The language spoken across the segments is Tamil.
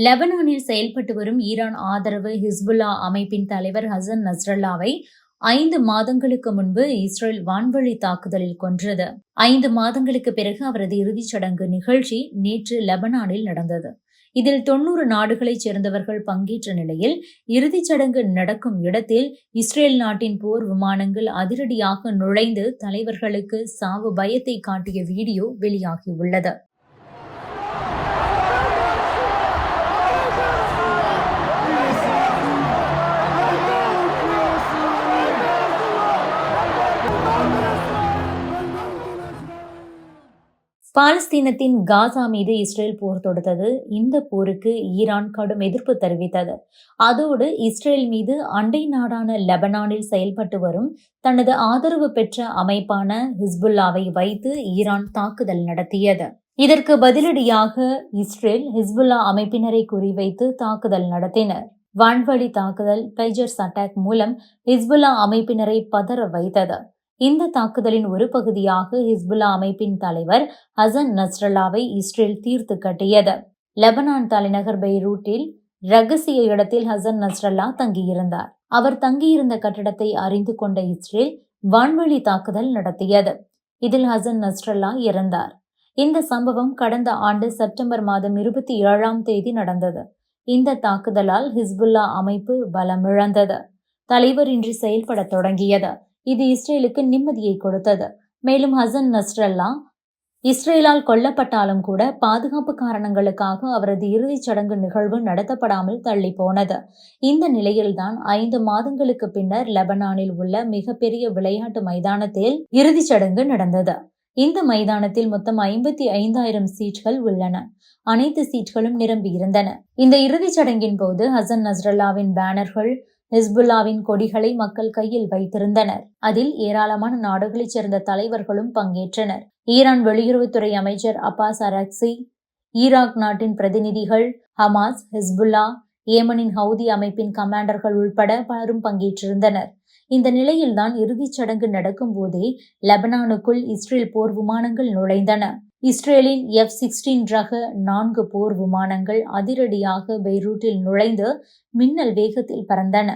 லெபனானில் செயல்பட்டு வரும் ஈரான் ஆதரவு ஹிஸ்புல்லா அமைப்பின் தலைவர் ஹசன் நஸ்ரல்லாவை 5 மாதங்களுக்கு முன்பு இஸ்ரேல் வான்வழி தாக்குதலில் கொன்றது. 5 மாதங்களுக்கு பிறகு அவரது இறுதிச் சடங்கு நிகழ்ச்சி நேற்று லெபனானில் நடந்தது. இதில் 90 நாடுகளைச் சேர்ந்தவர்கள் பங்கேற்ற நிலையில் இறுதிச் சடங்கு நடக்கும் இடத்தில் இஸ்ரேல் நாட்டின் போர் விமானங்கள் அதிரடியாக நுழைந்து தலைவர்களுக்கு சாவு பயத்தை காட்டிய வீடியோ வெளியாகியுள்ளது. பாலஸ்தீனத்தின் காசா மீது இஸ்ரேல் போர் தொடுத்தது. இந்த போருக்கு ஈரான் கடும் எதிர்ப்பு தெரிவித்தது. அதோடு இஸ்ரேல் மீது அண்டை நாடான லெபனானில் செயல்பட்டு வரும் தனது ஆதரவு பெற்ற அமைப்பான ஹிஸ்புல்லாவை வைத்து ஈரான் தாக்குதல் நடத்தியது. இதற்கு பதிலடியாக இஸ்ரேல் ஹிஸ்புல்லா அமைப்பினரை குறிவைத்து தாக்குதல் நடத்தினர். வான்வழி தாக்குதல் பேஜர்ஸ் அட்டாக் மூலம் ஹிஸ்புல்லா அமைப்பினரை பதற வைத்தது. இந்த தாக்குதலின் ஒரு பகுதியாக ஹிஸ்புல்லா அமைப்பின் தலைவர் ஹசன் நஸ்ரல்லாவை இஸ்ரேல் தீர்த்து கட்டியது. லெபனான் தலைநகர் பெய்ரூட்டில் ரகசிய இடத்தில் ஹசன் நஸ்ரல்லா தங்கியிருந்தார். அவர் தங்கியிருந்த கட்டடத்தை அறிந்து கொண்ட இஸ்ரேல் வான்வழி தாக்குதல் நடத்தியது. இதில் ஹசன் நஸ்ரல்லா இறந்தார். இந்த சம்பவம் கடந்த ஆண்டு செப்டம்பர் மாதம் 27ஆம் தேதி நடந்தது. இந்த தாக்குதலால் ஹிஸ்புல்லா அமைப்பு பலமிழந்தது. தலைவர் இன்றி செயல்பட தொடங்கியது. இது இஸ்ரேலுக்கு நிம்மதியை கொடுத்தது. மேலும் ஹசன் நஸ்ரல்லா இஸ்ரேலால் கொல்லப்பட்டாலும் கூட பாதுகாப்பு காரணங்களுக்காக அவரது இறுதிச் சடங்கு நிகழ்வு நடத்தப்படாமல் தள்ளி போனது. இந்த நிலையில்தான் 5 மாதங்களுக்கு பின்னர் லெபனானில் உள்ள மிகப்பெரிய விளையாட்டு மைதானத்தில் இறுதிச் சடங்கு நடந்தது. இந்த மைதானத்தில் மொத்தம் 55,000 சீட்கள் உள்ளன. அனைத்து சீட்களும் நிரம்பி இருந்தன. இந்த இறுதிச் சடங்கின் போது ஹசன் நஸ்ரல்லாவின் பேனர்கள், ஹிஸ்புல்லாவின் கொடிகளை மக்கள் கையில் வைத்திருந்தனர். அதில் ஏராளமான நாடுகளைச் சேர்ந்த தலைவர்களும் பங்கேற்றனர். ஈரான் வெளியுறவுத்துறை அமைச்சர் அப்பாஸ் அரக்சி, ஈராக் நாட்டின் பிரதிநிதிகள், ஹமாஸ், ஹிஸ்புல்லா, ஏமனின் ஹவுதி அமைப்பின் கமாண்டர்கள் உள்பட பலரும் பங்கேற்றிருந்தனர். இந்த நிலையில்தான் இறுதிச் சடங்கு நடக்கும் போதே லெபனானுக்குள் இஸ்ரேல் போர் விமானங்கள் நுழைந்தன. இஸ்ரேலின் F-16 ரக 4 போர் விமானங்கள் அதிரடியாக பெய்ரூட்டில் நுழைந்து மின்னல் வேகத்தில் பறந்தன.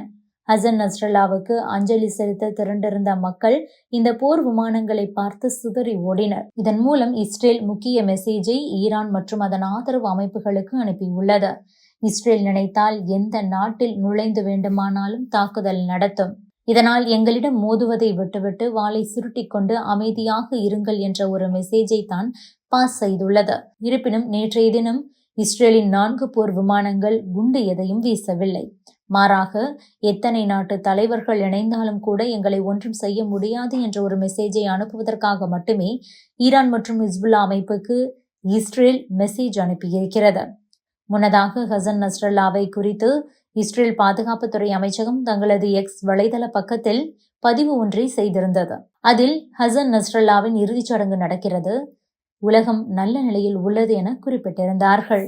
ஹசன் நஸ்ரல்லாவுக்கு அஞ்சலி செலுத்த திரண்டிருந்த மக்கள் இந்த போர் விமானங்களை பார்த்து சிதறி ஓடினர். இதன் மூலம் இஸ்ரேல் முக்கிய மெசேஜை ஈரான் மற்றும் அதன் ஆதரவு அமைப்புகளுக்கு அனுப்பியுள்ளது. இஸ்ரேல் நினைத்தால் எந்த நாட்டில் நுழைந்து வேண்டுமானாலும் தாக்குதல் நடத்தும். இதனால் எங்களிடம் மோதுவதை விட்டுவிட்டு வாளை சுருட்டிக் கொண்டு அமைதியாக இருங்கள் என்ற ஒரு மெசேஜை தான் பாஸ் செய்துள்ளது. இருப்பினும் நேற்றைய தினம் இஸ்ரேலின் 4 போர் விமானங்கள் குண்டு எதையும் வீசவில்லை. மாறாக எத்தனை நாட்டு தலைவர்கள் இணைந்தாலும் கூட எங்களை ஒன்றும் செய்ய முடியாது என்ற ஒரு மெசேஜை அனுப்புவதற்காக மட்டுமே ஈரான் மற்றும் ஹிஸ்புல்லா அமைப்புக்கு இஸ்ரேல் மெசேஜ் அனுப்பியிருக்கிறது. முன்னதாக ஹசன் நஸ்ரல்லாவை குறித்து இஸ்ரேல் பாதுகாப்புத்துறை அமைச்சகம் தங்களது எக்ஸ் வலைதள பக்கத்தில் பதிவு ஒன்றை செய்திருந்தது. அதில் ஹசன் நஸ்ரல்லாவின் இறுதிச் சடங்கு நடக்கிறது, உலகம் நல்ல நிலையில் உள்ளது என குறிப்பிட்டிருந்தார்கள்.